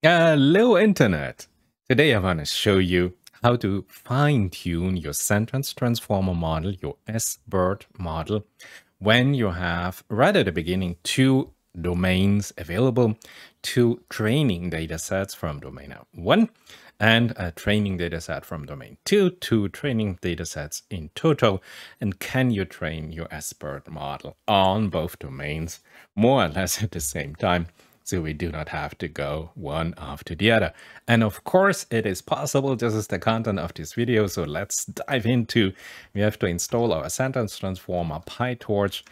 Hello, Internet! Today I want to show you how to fine-tune your sentence transformer model, your SBERT model, when you have, right at the beginning, two domains available, two training datasets from domain 1, and a training dataset from domain 2, two training datasets in total. And can you train your SBERT model on both domains more or less at the same time? So we do not have to go one after the other. And of course, it is possible. This is the content of this video. So let's dive into, we have to install our sentence transformer PyTorch,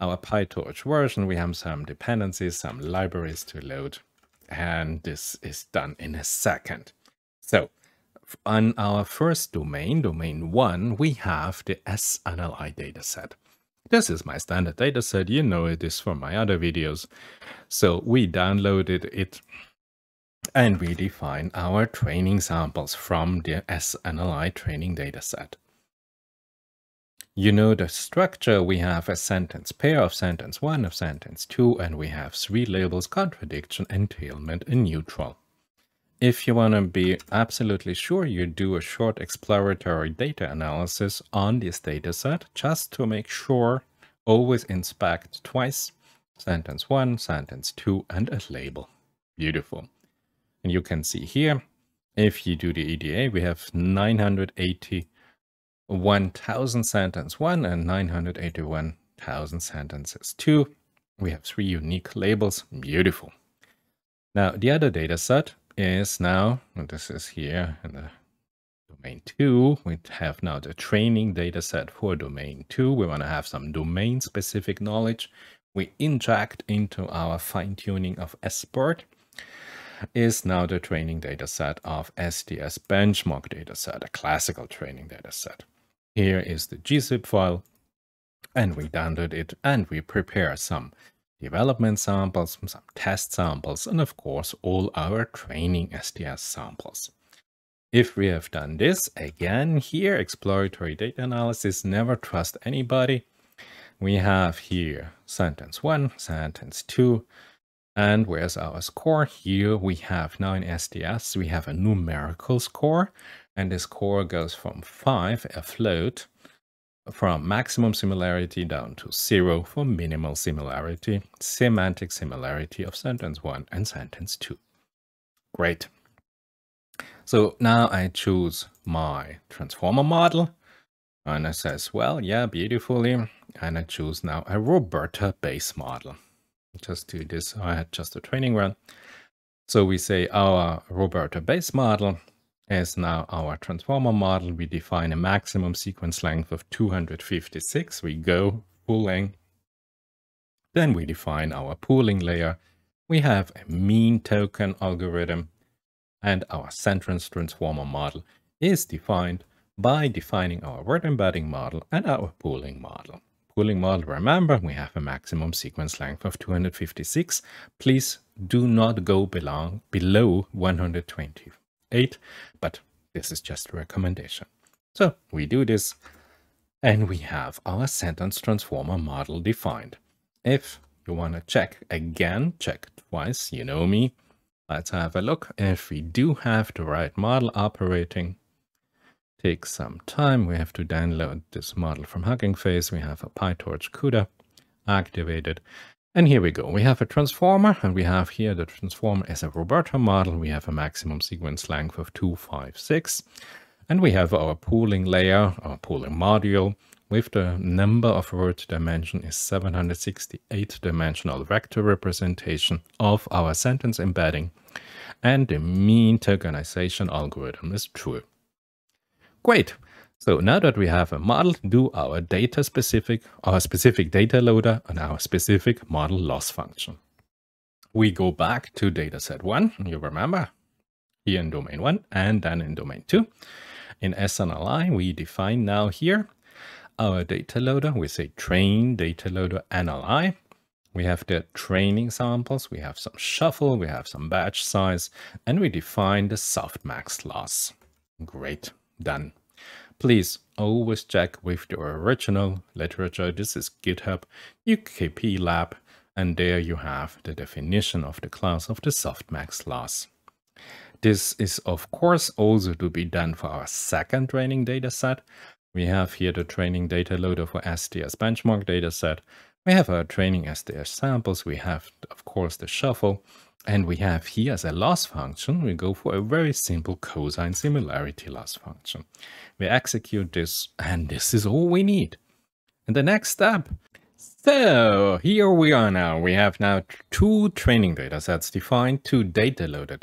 our PyTorch version. We have some dependencies, some libraries to load. And this is done in a second. So on our first domain, domain 1, we have the SNLI dataset. This is my standard dataset. You know it is from my other videos. So we downloaded it and we define our training samples from the SNLI training dataset. You know the structure. We have a sentence pair of sentence 1, of sentence 2, and we have 3 labels: contradiction, entailment, and neutral. If you want to be absolutely sure, you do a short exploratory data analysis on this dataset just to make sure. Always inspect twice: sentence 1, sentence 2, and a label. Beautiful. And you can see here, if you do the EDA, we have 981,000 sentence 1 and 981,000 sentences 2. We have 3 unique labels. Beautiful. Now, the other data set is now, and this is here in the domain 2, we have now the training data set for domain 2. We want to have some domain-specific knowledge. We inject into our fine-tuning of SBERT is now the training data set of SDS benchmark data set, a classical training data set. Here is the gzip file, and we download it, and we prepare some development samples, some test samples, and of course, all our training SDS samples. If we have done this, again, here, exploratory data analysis, never trust anybody. We have here sentence 1, sentence 2, and where's our score? Here we have now in SDS, we have a numerical score, and this score goes from 5, a float, from maximum similarity down to 0 for minimal similarity, semantic similarity of sentence 1 and sentence 2. Great. So now I choose my transformer model, and it says, well, yeah, beautifully. And I choose now a RoBERTa base model. Just do this, I had just a training run. So we say our RoBERTa base model is now our transformer model. We define a maximum sequence length of 256. We go full length. Then we define our pooling layer. We have a mean token algorithm, and our sentence transformer model is defined by defining our word embedding model and our pooling model. Pooling model, remember, we have a maximum sequence length of 256. Please do not go below 128, but this is just a recommendation. So we do this, and we have our sentence transformer model defined. If you want to check again, check twice, you know me. Let's have a look. If we do have the right model operating, takes some time. We have to download this model from Hugging Face. We have a PyTorch CUDA activated. And here we go. We have a transformer, and we have here the transformer as a RoBERTa model. We have a maximum sequence length of 256. And we have our pooling layer, our pooling module, with the number of word dimension is 768 dimensional vector representation of our sentence embedding. And the mean tokenization algorithm is true. Great. So now that we have a model, do our specific data loader and our specific model loss function. We go back to dataset 1, you remember, here in domain 1 and then in domain 2. In SNLI, we define now here our data loader. We say train data loader NLI. We have the training samples, we have some shuffle, we have some batch size, and we define the softmax loss. Great. Done. Please always check with the original literature. This is GitHub, UKP Lab, and there you have the definition of the class of the softmax loss. This is, of course, also to be done for our second training data set. We have here the training data loader for STS benchmark data set. We have our training STS samples. We have, of course, the shuffle. And we have here as a loss function, we go for a very simple cosine similarity loss function. We execute this, and this is all we need. And the next step. So here we are now. We have now two training data sets defined, two data loader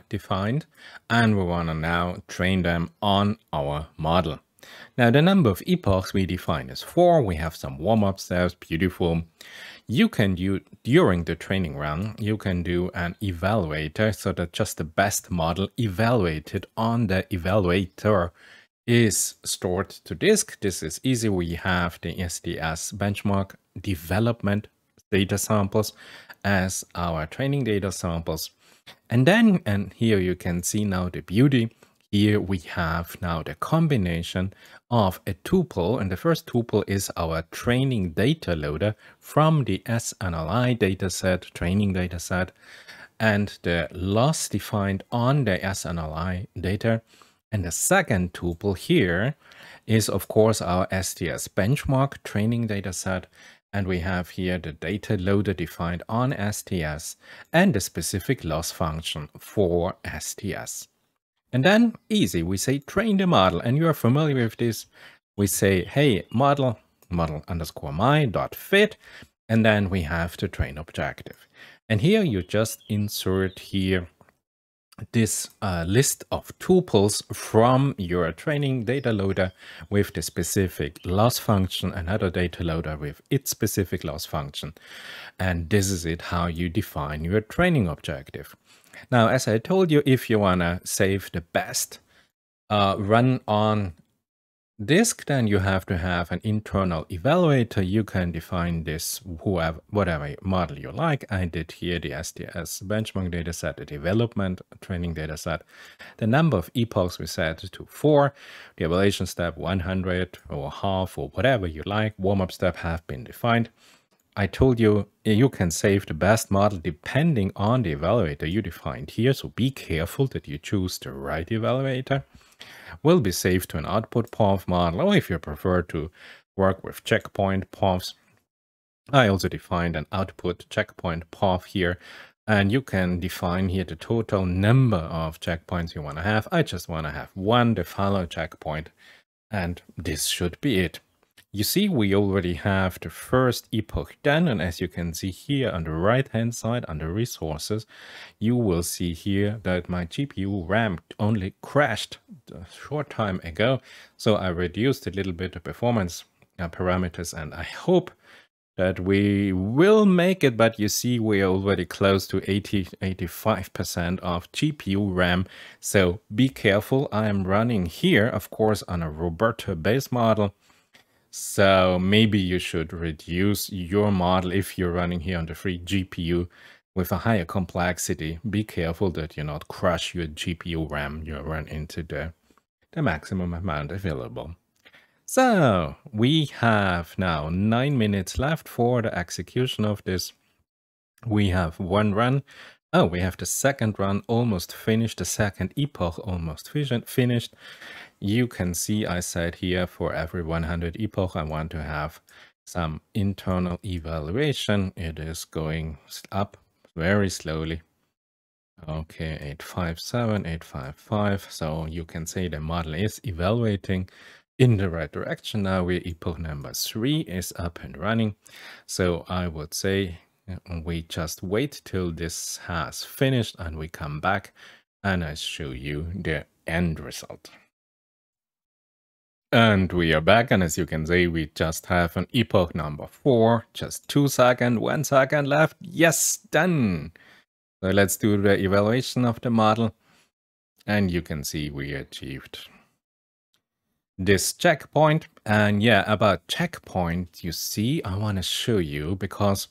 defined, and we want to now train them on our model. Now the number of epochs we define is 4. We have some warm-up steps, beautiful. You can do, during the training run, you can do an evaluator so that just the best model evaluated on the evaluator is stored to disk. This is easy. We have the STS benchmark development data samples as our training data samples. And then, and here you can see now the beauty. Here we have now the combination of a tuple, and the first tuple is our training data loader from the SNLI dataset, training dataset, and the loss defined on the SNLI data. And the second tuple here is, of course, our STS benchmark training dataset. And we have here the data loader defined on STS and the specific loss function for STS. And then easy, we say train the model, and you are familiar with this. We say, hey, model underscore my dot fit, and then we have the train objective. And here you just insert here this list of tuples from your training data loader with the specific loss function, another data loader with its specific loss function. And this is it, how you define your training objective. Now, as I told you, if you want to save the best run on disk, then you have to have an internal evaluator. You can define this whatever model you like. I did here the STS benchmark dataset, the development training dataset. The number of epochs we set to 4. The evaluation step 100 or half or whatever you like. Warm-up step have been defined. I told you, you can save the best model depending on the evaluator you defined here. So be careful that you choose the right evaluator. Will be saved to an output POV model, or if you prefer to work with checkpoint POVs. I also defined an output checkpoint POV here, and you can define here the total number of checkpoints you want to have. I just want to have one, the follow checkpoint, and this should be it. You see, we already have the first epoch done, and as you can see here on the right hand side under resources, you will see here that my GPU RAM only crashed a short time ago. So I reduced a little bit the performance parameters, and I hope that we will make it, but you see we are already close to 85% of GPU RAM. So be careful. I am running here, of course, on a Roberta base model. So maybe you should reduce your model if you're running here on the free GPU with a higher complexity. Be careful that you not crush your GPU RAM. You run into the maximum amount available. So we have now 9 minutes left for the execution of this. We have one run. Oh, we have the second run almost finished, the second epoch almost finished. You can see I said here for every 100 epoch, I want to have some internal evaluation. It is going up very slowly. Okay, 857, 855. So you can say the model is evaluating in the right direction. Now epoch number 3 is up and running. So I would say we just wait till this has finished and we come back and I show you the end result. And we are back, and as you can see, we just have an epoch number 4, just 2 seconds, 1 second left. Yes, done. So let's do the evaluation of the model. And you can see we achieved this checkpoint. And yeah, about checkpoint, you see, I want to show you because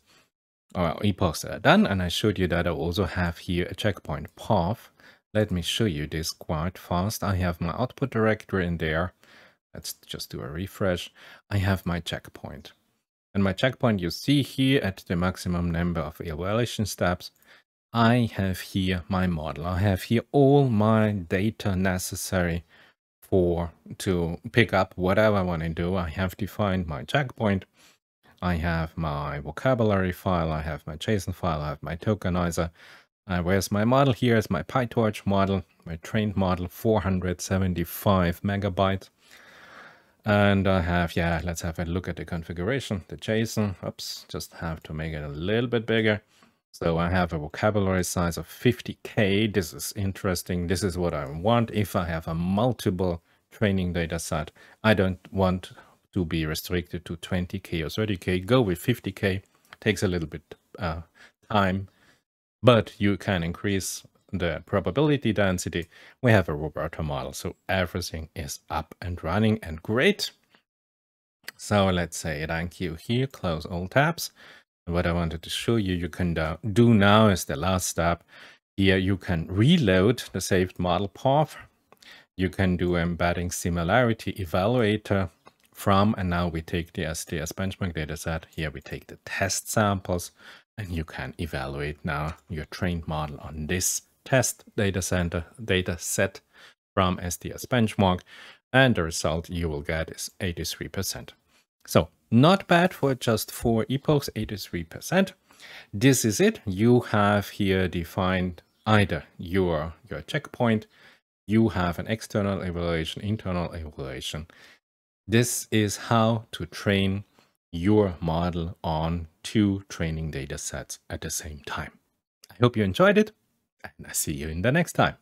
epochs are done, and I showed you that I also have here a checkpoint path. Let me show you this quite fast. I have my output directory in there. Let's just do a refresh. I have my checkpoint. And my checkpoint you see here at the maximum number of evaluation steps. I have here my model. I have here all my data necessary to pick up whatever I want to do. I have defined my checkpoint. I have my vocabulary file. I have my JSON file. I have my tokenizer. Where's my model? Here is my PyTorch model, my trained model, 475 megabytes. And I have, let's have a look at the configuration, the JSON. Oops, just have to make it a little bit bigger. So I have a vocabulary size of 50K. This is interesting. This is what I want. If I have a multiple training data set, I don't want to be restricted to 20K or 30K. Go with 50K. Takes a little bit time, but you can increase the probability density. We have a Roberto model, so everything is up and running and great. So let's say thank you here, close all tabs. What I wanted to show you, you can do now is the last step. Here you can reload the saved model path. You can do embedding similarity evaluator from, and now we take the SDS benchmark dataset. Here we take the test samples, and you can evaluate now your trained model on this test data set from SDS benchmark, and the result you will get is 83%. So not bad for just 4 epochs, 83%. This is it. You have here defined either your checkpoint, you have an external evaluation, internal evaluation. This is how to train your model on 2 training data sets at the same time. I hope you enjoyed it, and I see you in the next time.